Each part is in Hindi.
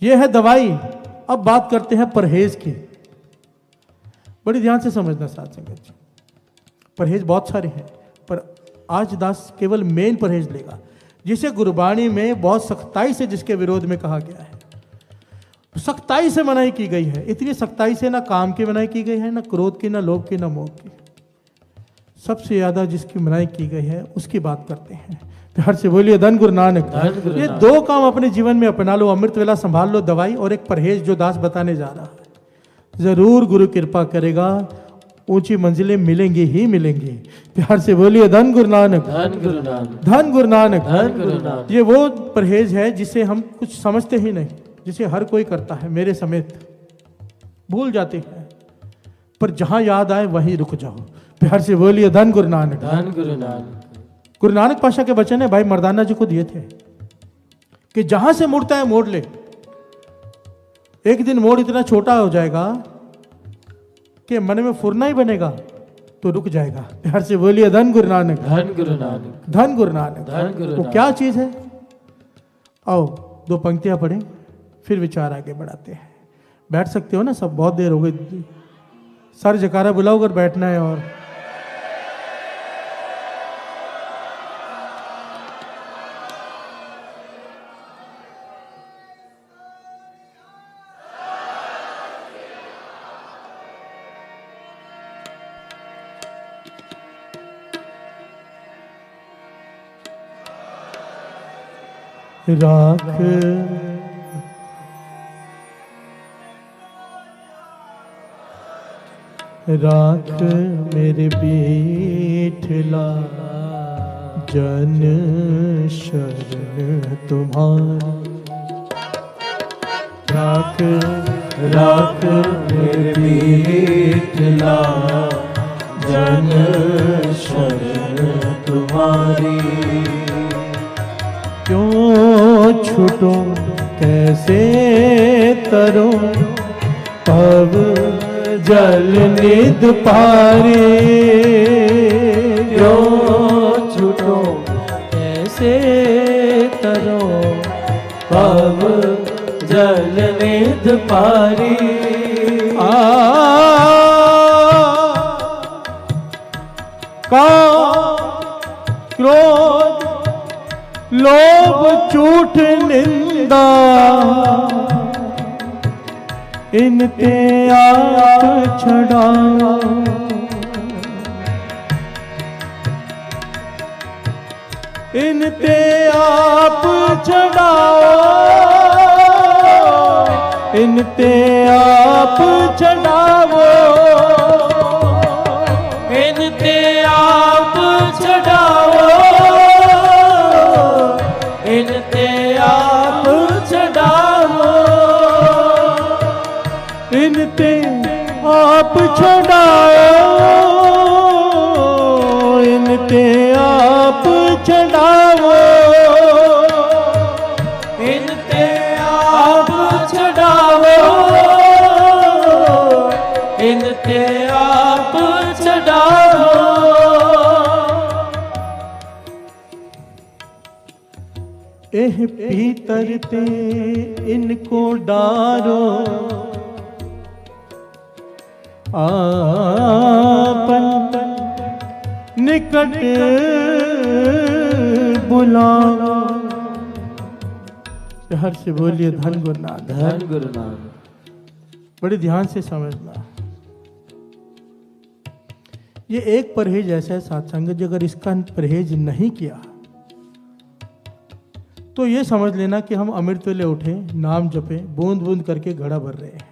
ये है दवाई। अब बात करते हैं परहेज की। बड़ी ध्यान से समझना साथ संगत जी, परहेज बहुत सारे हैं, पर आज दास केवल मेन परहेज लेगा, जिसे गुरबाणी में बहुत सख्ताई से जिसके विरोध में कहा गया है, सख्ताई से मनाही की गई है। इतनी सख्ताई से ना काम की मनाही की गई है, ना क्रोध की, ना लोभ की, ना मोह की। सबसे ज्यादा जिसकी मनाही की गई है उसकी बात करते हैं। प्यार से बोलिए धन गुरु नानक। ये दो काम अपने जीवन में अपना लो, अमृत वेला संभाल लो, दवाई और एक परहेज जो दास बताने जा रहा है। जरूर गुरु कृपा करेगा, ऊंची मंजिलें मिलेंगी ही मिलेंगी। प्यार से बोलिए धन गुरु नानक, धन गुरु नानक, धन गुरु नानक, धन गुरु नानक। ये वो परहेज है जिसे हम कुछ समझते ही नहीं, जिसे हर कोई करता है, मेरे समेत भूल जाते हैं, पर जहां याद आए वहीं रुक जाओ। प्यार से बोलिए धन गुरु नानक, धन गुरु नानक। गुरु नानक पाशा के वचन है भाई मर्दाना जी को दिए थे कि जहां से मुड़ता है मोड़ ले। एक दिन मोड़ इतना छोटा हो जाएगा कि मन में फुरना ही बनेगा तो रुक जाएगा। प्यार से बोलिए धन गुरु नानक, धन गुरु नानक, धन गुरु नानक। धन गुरु वो नानक। क्या चीज है? आओ दो पंक्तियां पढ़ें फिर विचार आगे बढ़ाते हैं। बैठ सकते हो ना सब, बहुत देर हो गई। सर जकारा बुलाओ अगर बैठना है। और राख राख मेरे बीठला जन शरण तुम्हारी। राख राख मेरे बीठला जन शरण तुम्हारी। क्यों छूटो कैसे तरो पव जल निध पारे। क्यों छूटो कैसे तरो पव जल निध पारी। क्रोध लोभ झूठ निंदा इन ते आप छड़ाओ। इन ते आप छड़ाओ। इन ते आप छड़ाओ। इन ते आप छड़ाओ। इन ते आप छड़ाओ। इन ते आप छड़ाओ। इन ते आप छड़ाओ। इन ते आप छड़ाओ। इन ते आप छड़ाओ। एह भीतर ते इनको डारो आपन निकट बुलाओ। हर से बोलिए धन गुरु नानक, धन गुरु नानक। बड़े ध्यान से समझना। ये एक परहेज ऐसा है साथ संगत, अगर इसका परहेज नहीं किया तो ये समझ लेना कि हम अमृत वेले उठे, नाम जपे, बूंद बूंद करके घड़ा भर रहे हैं,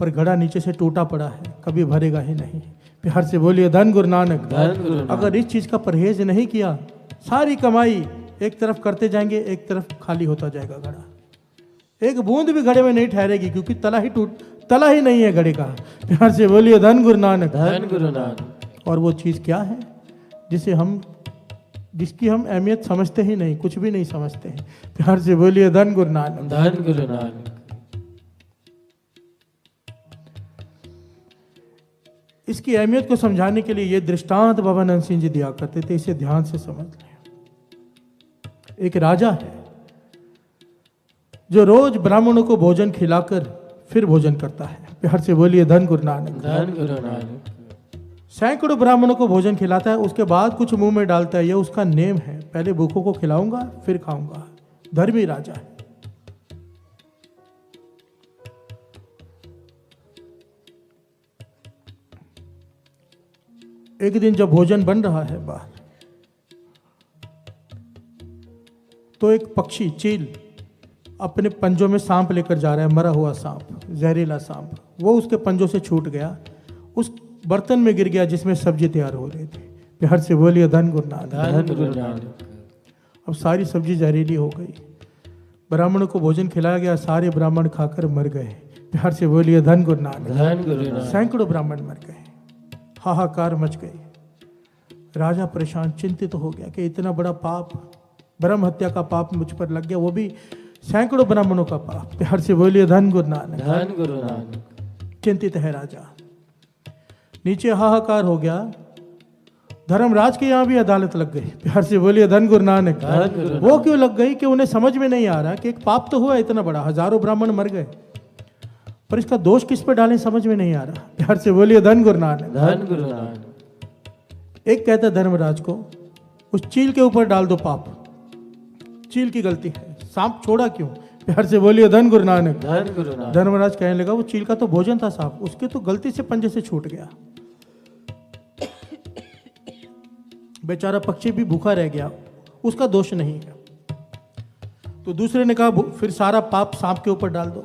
पर घड़ा नीचे से टूटा पड़ा है, कभी भरेगा ही नहीं। प्यार से बोलिए धन गुरु नानक, धन गुरु नानक। अगर इस चीज का परहेज नहीं किया, सारी कमाई एक तरफ करते जाएंगे, एक तरफ खाली होता जाएगा घड़ा। एक बूंद भी घड़े में नहीं ठहरेगी, क्योंकि तला ही नहीं है घड़े का। प्यार से बोलिए धन गुरु नानक, धन गुरु नानक। और वो चीज क्या है जिसकी हम अहमियत समझते ही नहीं, कुछ भी नहीं समझते हैं। प्यार से बोलिए धन गुरु नानक, धन गुरु नानक। इसकी अहमियत को समझाने के लिए ये दृष्टांत बाबा नंद सिंह जी दिया करते थे, इसे ध्यान से समझ लें। एक राजा है जो रोज ब्राह्मणों को भोजन खिलाकर फिर भोजन करता है। प्यार से बोलिए धन गुरु नानक। धन गुरु नानक। सैकड़ों ब्राह्मणों को भोजन खिलाता है, उसके बाद कुछ मुंह में डालता है। यह उसका नेम है, पहले भूखों को खिलाऊंगा फिर खाऊंगा। धर्मी राजा है। एक दिन जब भोजन बन रहा है बाहर, तो एक पक्षी चील अपने पंजों में सांप लेकर जा रहा है, मरा हुआ सांप, जहरीला सांप। वो उसके पंजों से छूट गया, उस बर्तन में गिर गया जिसमें सब्जी तैयार हो रही थी। प्यार से बोलिए धन गुरु नानक। धन गुरु नानक। अब सारी सब्जी जहरीली हो गई। ब्राह्मणों को भोजन खिलाया गया, सारे ब्राह्मण खाकर मर गए। प्यार से बोलिए धन गुरु नानक। धन गुरु नानक। सैकड़ों ब्राह्मण मर गए, हाहाकार मच गई। राजा परेशान चिंतित हो गया कि इतना बड़ा पाप, ब्रह्म हत्या का पाप मुझ पर लग गया, वो भी सैकड़ों ब्राह्मणों का पाप। प्यार से बोलिए धन गुरु नानक। धन गुरु नानक। चिंतित है राजा। नीचे हाहाकार हो गया। धर्मराज के यहाँ भी अदालत लग गई। प्यार से बोलिए धन गुरु नानक। धन गुरु वो क्यों लग गई कि उन्हें समझ में नहीं आ रहा कि एक पाप तो हुआ इतना बड़ा, हजारों ब्राह्मण मर गए, पर इसका दोष किस पर डालें समझ में नहीं आ रहा। प्यार से बोलिए धन गुरु नानक। धन गुरु नानक। एक कहता है धर्मराज को, उस चील के ऊपर डाल दो पाप, चील की गलती है, सांप छोड़ा क्यों। प्यार से बोलिए धन गुरु नानक। धन गुरु नानक। धर्मराज कहने लगा, वो चील का तो भोजन था सांप, उसके तो गलती से पंजे से छूट गया, बेचारा पक्षी भी भूखा रह गया, उसका दोष नहीं है। तो दूसरे ने कहा, फिर सारा पाप सांप के ऊपर डाल दो।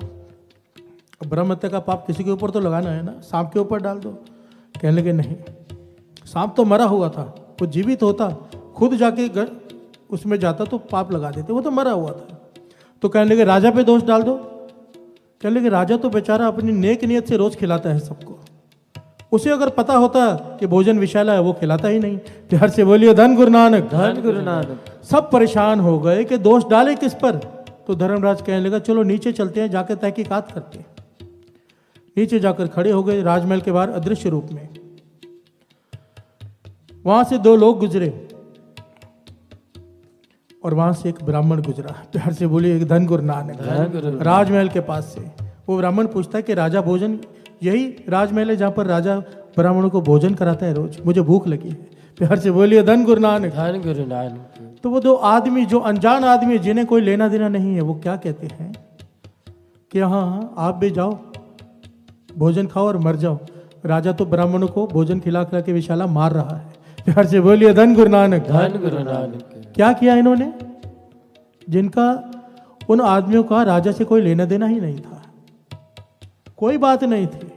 अब ब्रह्म हत्या का पाप किसी के ऊपर तो लगाना है ना, सांप के ऊपर डाल दो। कहने लगे नहीं, सांप तो मरा हुआ था, वो जीवित होता खुद जाके उसमें जाता तो पाप लगा देते, वो तो मरा हुआ था। तो कहने लगे राजा पे दोष डाल दो। कहने लगे राजा तो बेचारा अपनी नेक नियत से रोज खिलाता है सबको, उसे अगर पता होता कि भोजन विषैला है वो खिलाता ही नहीं। प्यार से बोलिए धन गुरु नानक। धन गुरु नानक। सब परेशान हो गए कि दोष डाले किस पर। तो धर्मराज कहने लगा, चलो नीचे चलते हैं, जाकर तहकीकात करते हैं। नीचे जाकर खड़े हो गए राजमहल के बाहर अदृश्य रूप में। वहां से दो लोग गुजरे और वहां से एक ब्राह्मण गुजरा। प्यार से बोलिए एक धन गुरु नानक। धन गुरु नानक। राजमहल के पास से वो ब्राह्मण पूछता है कि राजा भोजन, यही राजमहल है जहां पर राजा ब्राह्मणों को भोजन कराता है रोज, मुझे भूख लगी है। प्यार से बोलिए धन गुरु नानक। धन गुरु नानक। तो वो दो आदमी, जो अनजान आदमी जिन्हें कोई लेना देना नहीं है, वो क्या कहते हैं कि हाँ हाँ आप भी जाओ, भोजन खाओ और मर जाओ। राजा तो ब्राह्मणों को भोजन खिला खिला के विशाला मार रहा है। प्यार से बोलिए धन गुरु नानक। धन गुरु नानक। क्या किया इन्होंने, जिनका उन आदमियों का राजा से कोई लेना देना ही नहीं था, कोई बात नहीं थी,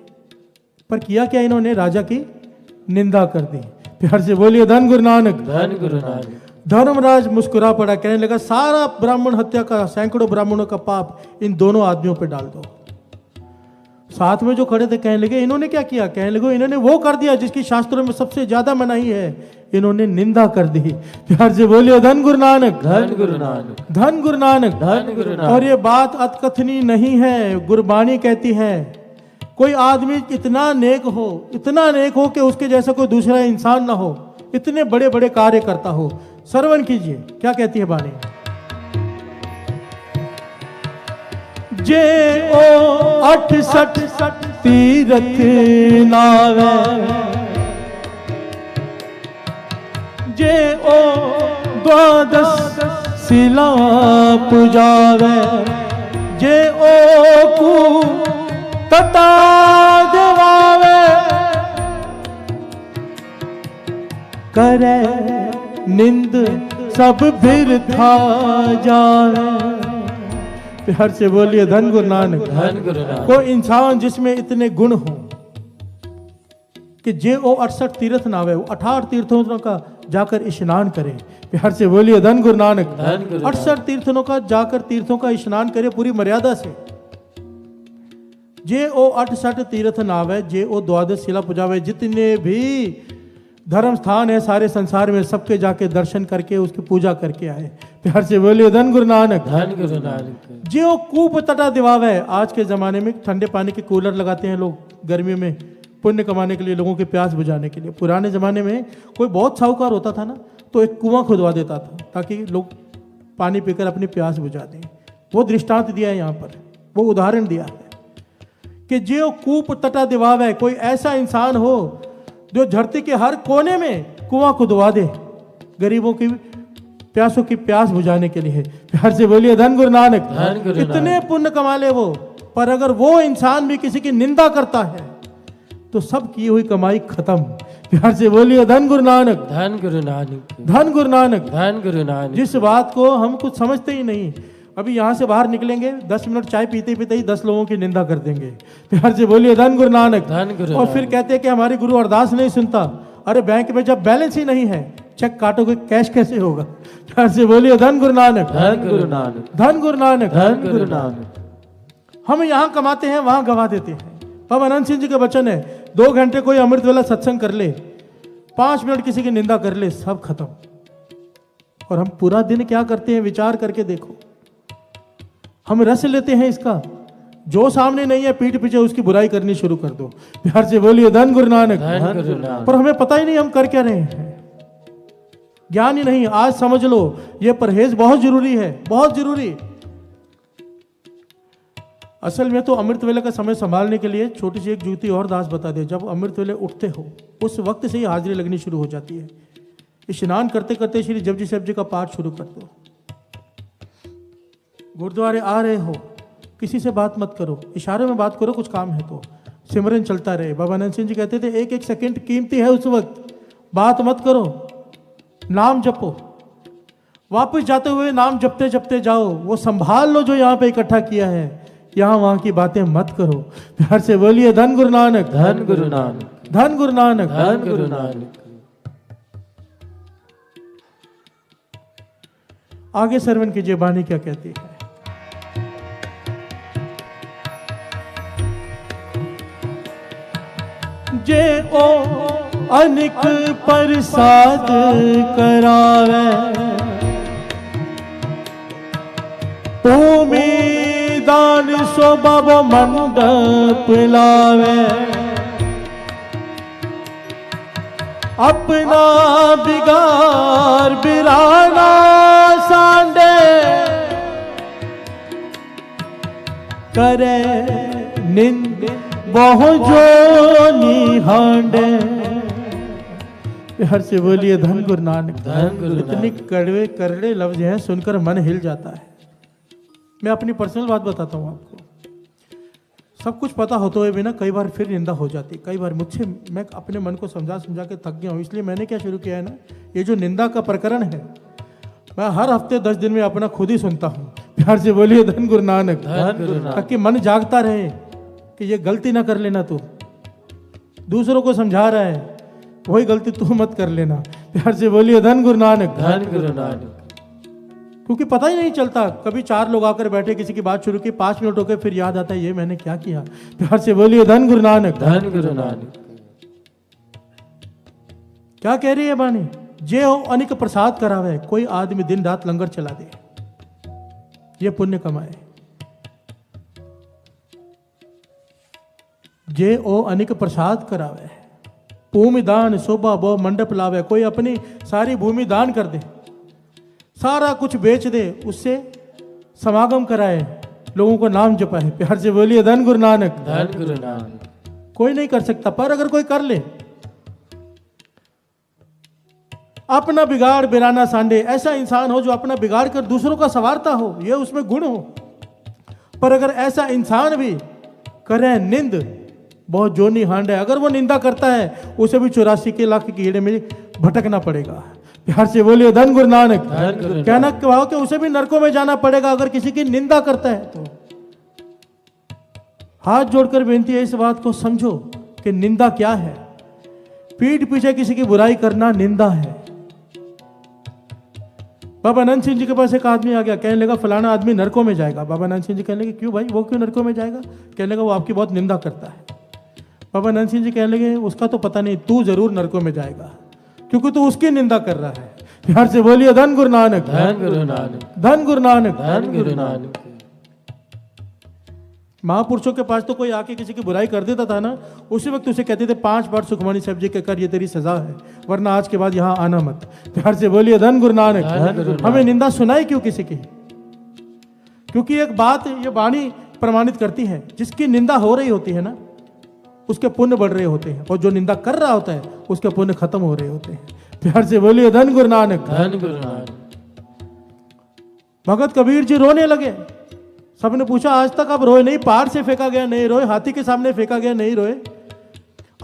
पर किया क्या इन्होंने, राजा की निंदा कर दी। प्यार से बोलिए धन गुरु नानक। धन गुरु नानक। धर्मराज मुस्कुरा पड़ा, कहने लगा सारा ब्राह्मण हत्या का, सैकड़ों ब्राह्मणों का पाप इन दोनों आदमियों पर डाल दो। साथ में जो खड़े थे कहने लगे इन्होंने क्या किया। कहने लगे इन्होंने वो कर दिया जिसकी शास्त्रों में सबसे ज्यादा मनाही है, इन्होंने निंदा कर दी। प्यार से बोलिए धन गुरु नानक। धन गुरु नानक। धन गुरु नानक। धन गुरु नानक। और ये बात अतकथनी नहीं है, गुरबाणी कहती है, कोई आदमी इतना नेक हो कि उसके जैसा कोई दूसरा इंसान ना हो, इतने बड़े बड़े कार्य करता हो। श्रवण कीजिए क्या कहती है बाणी। जे ओ 68 तीरथ नावे, जे ओ 12 शिला पुजावे, जे ओ कु तता देवावे, करे निंद सब फिर था जावे। प्यार से बोलिए धन गुरु नानक। धन गुरु नानक। कोई इंसान जिसमें इतने गुण हो कि जे ओ 68 तीर्थ नावे, 68 तीर्थों का जाकर स्नान करे। प्यार से बोलिए धन गुरु नानक। धन गुरु नानक। 68 तीर्थों का जाकर तीर्थों का स्नान करे पूरी मर्यादा से। जे ओ 68 तीर्थ नावे, जे ओ 12 शिला पुजावे। जितने भी धर्म स्थान है सारे संसार में, सबके जाके दर्शन करके उसकी पूजा करके आए। प्यार से बोलिए धन गुरु नानक। धन गुरु नानक। जो कूप तटा दिवावे। आज के जमाने में ठंडे पानी के कूलर लगाते हैं लोग गर्मी में, पुण्य कमाने के लिए, लोगों की प्यास बुझाने के लिए। पुराने जमाने में कोई बहुत साहूकार होता था ना, तो एक कुआं खुदवा देता था ताकि लोग पानी पीकर अपनी प्यास बुझा दें। वो दृष्टांत दिया है यहाँ पर, वो उदाहरण दिया है कि जो कूप तटा दिवाव है, कोई ऐसा इंसान हो जो धरती के हर कोने में कुआं खुदवा दे गरीबों की प्यासों की प्यास बुझाने के लिए। प्यार से बोलिए धन गुरु नानक। धन गुरु नानक। इतने पुण्य कमा ले वो, पर अगर वो इंसान भी किसी की निंदा करता है तो सब की हुई कमाई खत्म। प्यार से बोलिए धन गुरु नानक। धन गुरु नानक। धन गुरु नानक। धन गुरु नानक। जिस बात को हम कुछ समझते ही नहीं, अभी यहां से बाहर निकलेंगे 10 मिनट चाय पीते पीते ही 10 लोगों की निंदा कर देंगे। प्यार से बोलिए धन गुरु नानक। धन गुरु और फिर कहते हैं कि हमारे गुरु अरदास नहीं सुनता। अरे बैंक में जब बैलेंस ही नहीं है, चेक काटोगे कैश कैसे होगा? प्यार से बोलिए धन गुरु नानक। धन गुरु नानक। धन गुरु नानक। धन गुरु नानक। हम यहां कमाते हैं, वहां गवा देते हैं। बाबा अनंत सिंह जी का वचन है, 2 घंटे कोई अमृत वेला सत्संग कर ले, 5 मिनट किसी की निंदा कर ले, सब खत्म। और हम पूरा दिन क्या करते हैं, विचार करके देखो। हम रस लेते हैं इसका, जो सामने नहीं है पीठ पीछे उसकी बुराई करनी शुरू कर दो। प्यार से बोलिए धन गुरु नानक। धन गुरु नानक। पर हमें पता ही नहीं हम कर क्या रहे हैं, ज्ञान ही नहीं। आज समझ लो, ये परहेज बहुत जरूरी है, बहुत जरूरी। असल में तो अमृत वेले का समय संभालने के लिए छोटी सी एक जुगती और दास बता दे। जब अमृत वेले उठते हो उस वक्त से ही हाजिरी लगनी शुरू हो जाती है। स्नान करते करते श्री जपजी साहब जी का पाठ शुरू कर दो। गुरुद्वारे आ रहे हो, किसी से बात मत करो, इशारे में बात करो, कुछ काम है तो। सिमरन चलता रहे। बाबा अनंत सिंह जी कहते थे एक एक सेकंड कीमती है, उस वक्त बात मत करो, नाम जपो। वापस जाते हुए नाम जपते जपते जाओ। वो संभाल लो जो यहाँ पे इकट्ठा किया है, यहाँ वहां की बातें मत करो। प्यार से बोलिए धन गुरु नानक। धन गुरु नानक। धन गुरु नानक। धन गुरु नानक। आगे सरवण कीजिए, बानी क्या कहती है। जे ओ अनिक प्रसाद करावे, उम्मीदान सो बब मंडप लावे, अपना बिगार बिराना सांडे, करे निंद बहु जो निहांडे। हर से बोलिए धन गुरु नानक। धन गुरु नानक। इतने कड़वे करड़े लफ्ज हैं, सुनकर मन हिल जाता है। मैं अपनी पर्सनल बात बताता हूँ आपको। सब कुछ पता होते हुए भी ना कई बार फिर निंदा हो जाती। कई बार मुझसे, मैं अपने मन को समझा समझा के थक गया हूँ। इसलिए मैंने क्या शुरू किया है ना, ये जो निंदा का प्रकरण है, मैं हर हफ्ते 10 दिन में अपना खुद ही सुनता हूँ। प्यार से बोलिए धन गुरु नानक। धन गुरु नानक। ताकि मन जागता रहे कि ये गलती ना कर लेना, तू दूसरों को समझा रहा है, वही गलती तू मत कर लेना। प्यार से बोलिए धन गुरु नानक। धन गुरु नानक। क्योंकि पता ही नहीं चलता, कभी 4 लोग आकर बैठे, किसी की बात शुरू की, 5 मिनट हो गए, फिर याद आता है ये मैंने क्या किया। प्यार से बोलिए धन गुरु नानक। धन गुरु नानक। क्या कह रही है बानी? जे हो अनिक प्रसाद करावे, कोई आदमी दिन रात लंगर चला दे, ये पुण्य कमाए। जे ओ अनिक प्रसाद करावे, भूमि दान शोभा बो मंडप लावे, कोई अपनी सारी भूमि दान कर दे, सारा कुछ बेच दे, उससे समागम कराए, लोगों को नाम जपाए। प्यार से बोलिए धन गुरु नानक। धन गुरु नानक। कोई नहीं कर सकता, पर अगर कोई कर ले, अपना बिगाड़ बिराना सांडे, ऐसा इंसान हो जो अपना बिगाड़ कर दूसरों का संवारता हो, यह उसमें गुण हो। पर अगर ऐसा इंसान भी करे निंद, बहुत जोनी हांडे, अगर वो निंदा करता है, उसे भी 84 के लाख की कीड़े में भटकना पड़ेगा। प्यार से बोलिए धन गुरु नानक। धन गुरु नानक। कहना कहो कि उसे भी नरकों में जाना पड़ेगा अगर किसी की निंदा करता है तो। हाथ जोड़कर बेनती है, इस बात को समझो कि निंदा क्या है। पीठ पीछे किसी की बुराई करना निंदा है। बाबा अनंत सिंह जी के पास एक आदमी आ गया, कहने लगा फलाना आदमी नरकों में जाएगा। बाबा अनंत सिंह जी कहने लगे क्यों भाई, वो क्यों नरकों में जाएगा? कहने लगा वो आपकी बहुत निंदा करता है। बाबा अनंत सिंह जी कहने लगे उसका तो पता नहीं, तू जरूर नरकों में जाएगा क्योंकि तू उसकी निंदा कर रहा है। प्यार से बोलिए धन गुरु नानक। धन गुरु नानक। धन गुरु नानक। धन गुरु नानक। महापुरुषों के पास तो कोई आके किसी की बुराई कर देता था ना, उसी वक्त उसे कहते थे 5 बार सुखमणि साहब जी के कर, ये तेरी सजा है, वरना आज के बाद यहाँ आना मत। प्यार से बोलिए धन गुरु नानक। धन गुरु नानक। हमें निंदा सुनाई क्यों किसी की? क्योंकि एक बात ये वाणी प्रमाणित करती है, जिसकी निंदा हो रही होती है ना, उसके पुण्य बढ़ रहे होते हैं, और जो निंदा कर रहा होता है उसके पुण्य खत्म हो रहे होते हैं। प्यार से बोलिए धन गुरु नानक। धन गुरु नानक। भगत कबीर जी रोने लगे। सबने पूछा आज तक आप रोए नहीं? पहाड़ से फेंका गया नहीं रोए, हाथी के सामने फेंका गया नहीं रोए,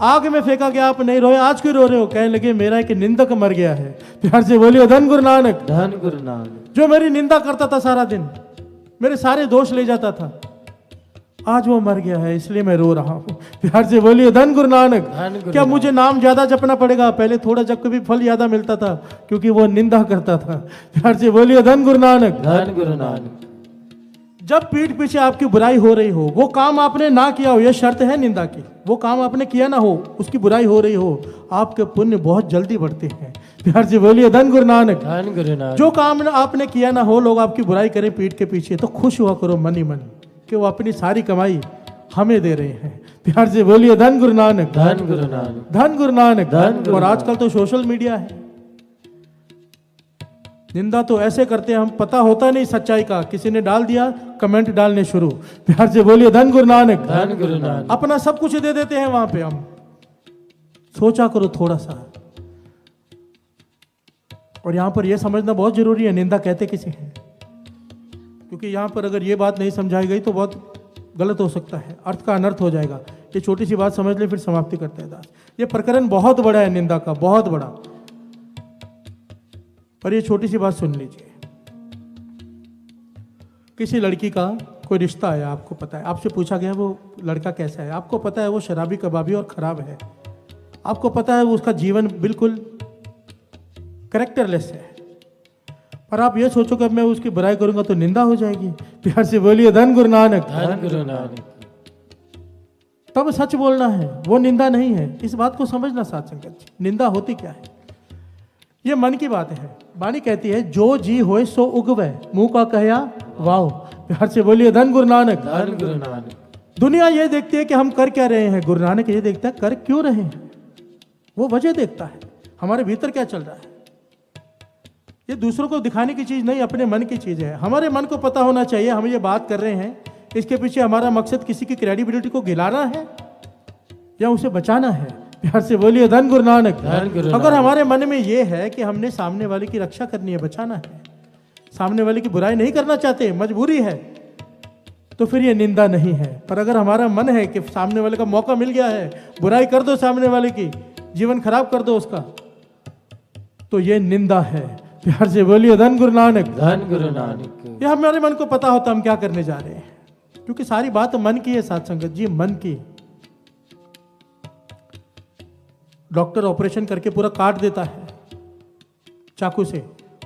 आग में फेंका गया आप नहीं रोए, आज क्यों रो रहे हो? कहने लगे मेरा एक निंदक मर गया है। प्यार से बोलिए धन गुरु नानक। धन गुरु नानक। जो मेरी निंदा करता था सारा दिन, मेरे सारे दोष ले जाता था, आज वो मर गया है, इसलिए मैं रो रहा हूं। प्यार से बोलिए धन गुरु नानक। क्या मुझे नाम ज्यादा जपना पड़ेगा? पहले थोड़ा जप के भी फल ज्यादा मिलता था, क्योंकि वो निंदा करता था। प्यार से बोलिए धन गुरु नानक। धन गुरु नानक। जब पीठ पीछे आपकी बुराई हो रही हो, वो काम आपने ना किया हो, यह शर्त है निंदा की, वो काम आपने किया ना हो, उसकी बुराई हो रही हो, आपके पुण्य बहुत जल्दी बढ़ते हैं। प्यार से बोलिए धन गुरु नानक। धन गुरु नानक। जो काम आपने किया ना हो, लोग आपकी बुराई करें पीठ के पीछे, तो खुश हुआ करो मन ही मन कि वो अपनी सारी कमाई हमें दे रहे हैं। प्यार से बोलिए धन गुरु नानक। धन गुरु नानक। धन गुरु नानक। धन गुरु और आजकल तो सोशल मीडिया है, निंदा तो ऐसे करते हैं, हम पता होता नहीं सच्चाई का, किसी ने डाल दिया कमेंट डालने शुरू। प्यार से बोलिए धन गुरु नानक। धन गुरु नानक। अपना सब कुछ दे देते हैं वहां पे हम। सोचा करो थोड़ा सा। और यहां पर यह समझना बहुत जरूरी है, निंदा कहते किसे हैं, क्योंकि यहां पर अगर यह बात नहीं समझाई गई तो बहुत गलत हो सकता है, अर्थ का अनर्थ हो जाएगा। ये छोटी सी बात समझ ले, फिर समाप्ति करते हैं दास। ये प्रकरण बहुत बड़ा है निंदा का, बहुत बड़ा। पर ये छोटी सी बात सुन लीजिए। किसी लड़की का कोई रिश्ता आया, आपको पता है, आपसे पूछा गया वो लड़का कैसा है, आपको पता है वो शराबी कबाबी और खराब है, आपको पता है वो उसका जीवन बिल्कुल कैरेक्टरलेस है, पर आप ये सोचो कि अब मैं उसकी बुराई करूंगा तो निंदा हो जाएगी। प्यार से बोलिए धन गुरु नानक। धन गुरु नानक। तब सच बोलना है, वो निंदा नहीं है। इस बात को समझना साथ संगत जी, निंदा होती क्या है? ये मन की बात है। वाणी कहती है जो जी होए सो उगवे, मुंह का कहया वाओ। प्यार से बोलिए धन गुरु नानक। धन गुरु नानक। दुनिया ये देखती है कि हम कर क्या रहे हैं, गुरु नानक ये देखता है कर क्यों रहे हैं, वो वजह देखता है हमारे भीतर क्या चल रहा है। ये दूसरों को दिखाने की चीज नहीं, अपने मन की चीज है। हमारे मन को पता होना चाहिए हम ये बात कर रहे हैं, इसके पीछे हमारा मकसद किसी की क्रेडिबिलिटी को गिलाना है या उसे बचाना है। प्यार से बोलिए धन गुरु नानक। अगर हमारे मन में ये है कि हमने सामने वाले की रक्षा करनी है, बचाना है, सामने वाले की बुराई नहीं करना चाहते, मजबूरी है, तो फिर ये निंदा नहीं है। पर अगर हमारा मन है कि सामने वाले का मौका मिल गया है, बुराई कर दो सामने वाले की, जीवन खराब कर दो उसका, तो ये निंदा है। प्यार से बोलिए धन गुरु नानक। धन गुरु नानक। ये हमारे मन को पता होता हम क्या करने जा रहे हैं, क्योंकि सारी बात मन की है साथ संगत जी, मन की। डॉक्टर ऑपरेशन करके पूरा काट देता है चाकू से,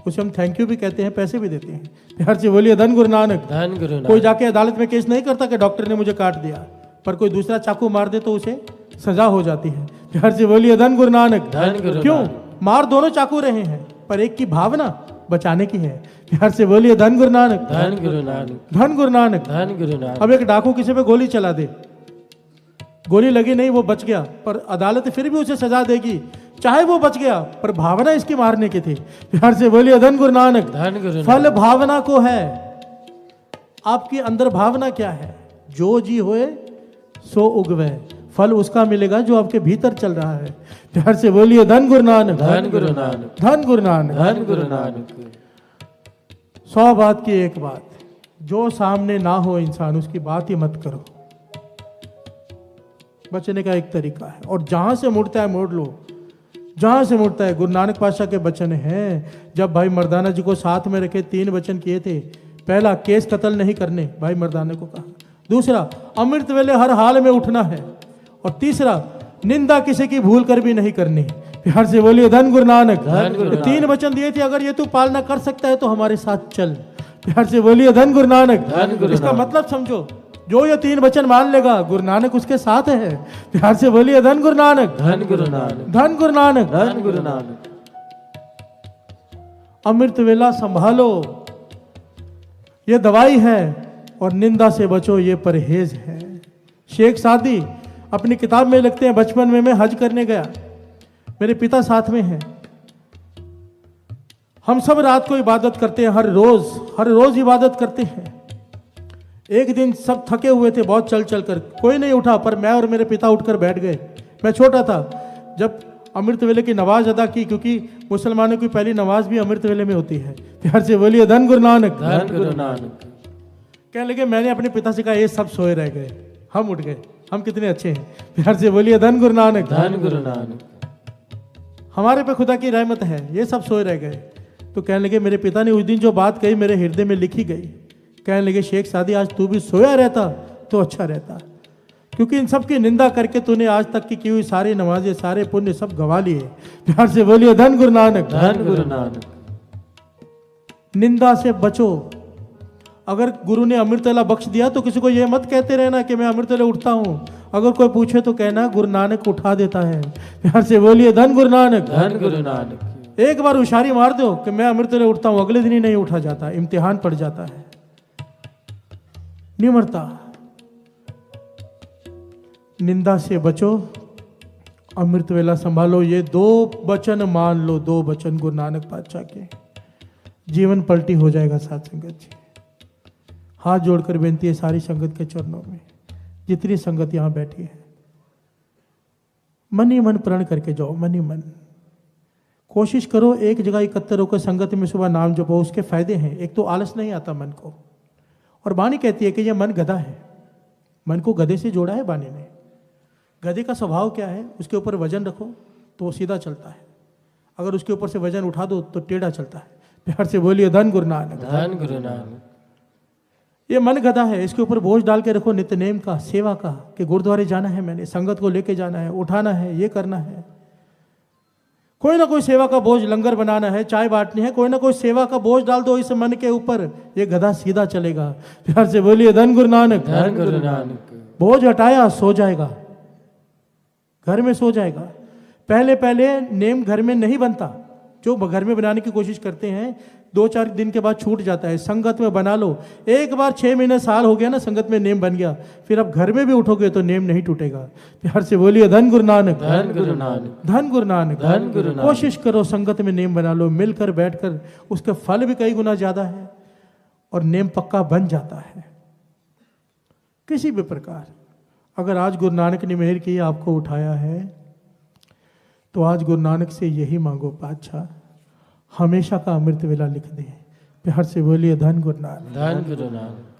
उसे हम थैंक यू भी कहते हैं, पैसे भी देते हैं। प्यार से बोलिए धन गुरु नानक। धन गुरु नानक। कोई जाके अदालत में केस नहीं करता कि डॉक्टर ने मुझे काट दिया, पर कोई दूसरा चाकू मार दे तो उसे सजा हो जाती है। प्यार से बोलिए धन गुरु नानक। धन गुरु क्यों? नानक। मार दोनों चाकू रहे हैं, पर एक की भावना बचाने की है। प्यार से बोलिए धन गुरु नानक। धन गुरु नानक। धन गुरु नानक। धन गुरु नानक। अब एक डाकू किसी पे गोली चला दे, गोली लगी नहीं, वो बच गया, पर अदालत फिर भी उसे सजा देगी, चाहे वो बच गया, पर भावना इसकी मारने की थी। प्यार से बोलिए धन गुरु नानक। धन गुरु नानक। फल भावना को है। आपकी अंदर भावना क्या है? जो जी होए सो उगवे, फल उसका मिलेगा जो आपके भीतर चल रहा है। प्यार से बोलिए धन गुरु नानक। धन गुरु नानक। धन गुरु नानक। धन गुरु नानक। 100 बात की एक बात, जो सामने ना हो इंसान उसकी बात ही मत करो। बचने का एक तरीका है, और जहां से मुड़ता है मोड़ लो, जहां से मुड़ता है। गुरु नानक पातशाह के वचन हैं, जब भाई मर्दाना जी को साथ में रखे 3 वचन किए थे। पहला, केस कत्ल नहीं करने, भाई मर्दाना को कहा। दूसरा, अमृत वेले हर हाल में उठना है। और तीसरा, निंदा किसी की भूल कर भी नहीं करनी। प्यार से बोलिए धन गुरु नानक। धन गुरु नानक। 3 वचन दिए थे, अगर ये तू पालना कर सकता है तो हमारे साथ चल। प्यार से बोलिए धन गुरु नानक। धन गुरु इसका नानक। मतलब समझो, जो ये 3 वचन मान लेगा गुरु नानक उसके साथ है। प्यार से बोलिए धन गुरु नानक। धन गुरु नानक। धन गुरु नानक। धन गुरु नानक। अमृत वेला संभालो, ये दवाई है, और निंदा से बचो, ये परहेज है। शेख सादी अपनी किताब में लिखते हैं, बचपन में मैं हज करने गया, मेरे पिता साथ में हैं, हम सब रात को इबादत करते हैं, हर रोज इबादत करते हैं। एक दिन सब थके हुए थे बहुत चल चल कर, कोई नहीं उठा, पर मैं और मेरे पिता उठकर बैठ गए। मैं छोटा था जब अमृत वेले की नमाज अदा की, क्योंकि मुसलमानों की पहली नमाज भी अमृत वेले में होती है। प्यार से बोलिए धन गुरु नानक। धन गुरु नानक। कहने लगे, मैंने अपने पिता से कहा ये सब सोए रह गए, हम उठ गए, हम कितने अच्छे हैं। प्यार से बोलिए धन गुरु नानक। धन गुरु नानक। हमारे पे खुदा की रहमत है, ये सब सोए रह गए। तो कहने लगे, मेरे पिता ने उस दिन जो बात कही मेरे हृदय में लिखी गई। कहने लगे, शेख सादी आज तू भी सोया रहता तो अच्छा रहता, क्योंकि इन सब की निंदा करके तूने आज तक की हुई सारी नमाजें, सारे पुण्य सब गवा लिए। प्यार से बोलिए धन गुरु नानक। धन गुरु नानक। निंदा से बचो। अगर गुरु ने अमृत वेला बख्श दिया तो किसी को ये मत कहते रहना कि मैं अमृत वेले उठता हूं। अगर कोई पूछे तो कहना गुरु नानक उठा देता है। प्यार से बोलिए धन गुरु नानक। धन गुरु नानक। एक बार उशारी मार दो कि मैं अमृत वेले उठता हूं, अगले दिन ही नहीं उठा जाता, इम्तिहान पड़ जाता है। निम्रता, निंदा से बचो, अमृत वेला संभालो। ये दो वचन मान लो, दो वचन गुरु नानक पातशाह के, जीवन पलटी हो जाएगा। साथ संगत जी, हाथ जोड़कर बेनती है सारी संगत के चरणों में, जितनी संगत यहां बैठी है, मन ही मन प्रण करके जाओ। मन ही मन कोशिश करो, एक जगह एकत्र होकर संगत में सुबह नाम जपो। उसके फायदे हैं, एक तो आलस नहीं आता मन को, और वाणी कहती है कि यह मन गधा है। मन को गधे से जोड़ा है वाणी ने। गधे का स्वभाव क्या है? उसके ऊपर वजन रखो तो वो सीधा चलता है, अगर उसके ऊपर से वजन उठा दो तो टेढ़ा चलता है। प्यार से बोलिए धन गुरु नानक। धन गुरु नानक। ये मन गधा है, इसके ऊपर बोझ डाल के रखो नित्य नेम का, सेवा का, कि गुरुद्वारे जाना है, मैंने संगत को लेके जाना है, उठाना है, ये करना है, कोई ना कोई सेवा का बोझ, लंगर बनाना है, चाय बांटनी है, कोई ना कोई सेवा का बोझ डाल दो इस मन के ऊपर, ये गधा सीधा चलेगा। प्यार से बोलिए धन गुरु नानक। धन गुरु नानक। बोझ हटाया, सो जाएगा, घर में सो जाएगा। पहले पहले नेम घर में नहीं बनता, जो घर में बनाने की कोशिश करते हैं 2-4 दिन के बाद छूट जाता है। संगत में बना लो, एक बार 6 महीने साल हो गया ना, संगत में नेम बन गया, फिर अब घर में भी उठोगे तो नेम नहीं टूटेगा। प्यार से बोलिए धन गुरु नानक। धन गुरु नानक। धन गुरु नानक। धन गुरु नानक। कोशिश करो संगत में नेम बना लो, मिलकर बैठकर, उसके फल भी कई गुना ज्यादा है और नेम पक्का बन जाता है। किसी भी प्रकार अगर आज गुरु नानक ने मेहर की, आपको उठाया है, तो आज गुरु नानक से यही मांगो, पातशाह हमेशा का अमृत वेला लिख दे। प्यार से बोलिए धन गुरु नानक। धन गुरु नानक।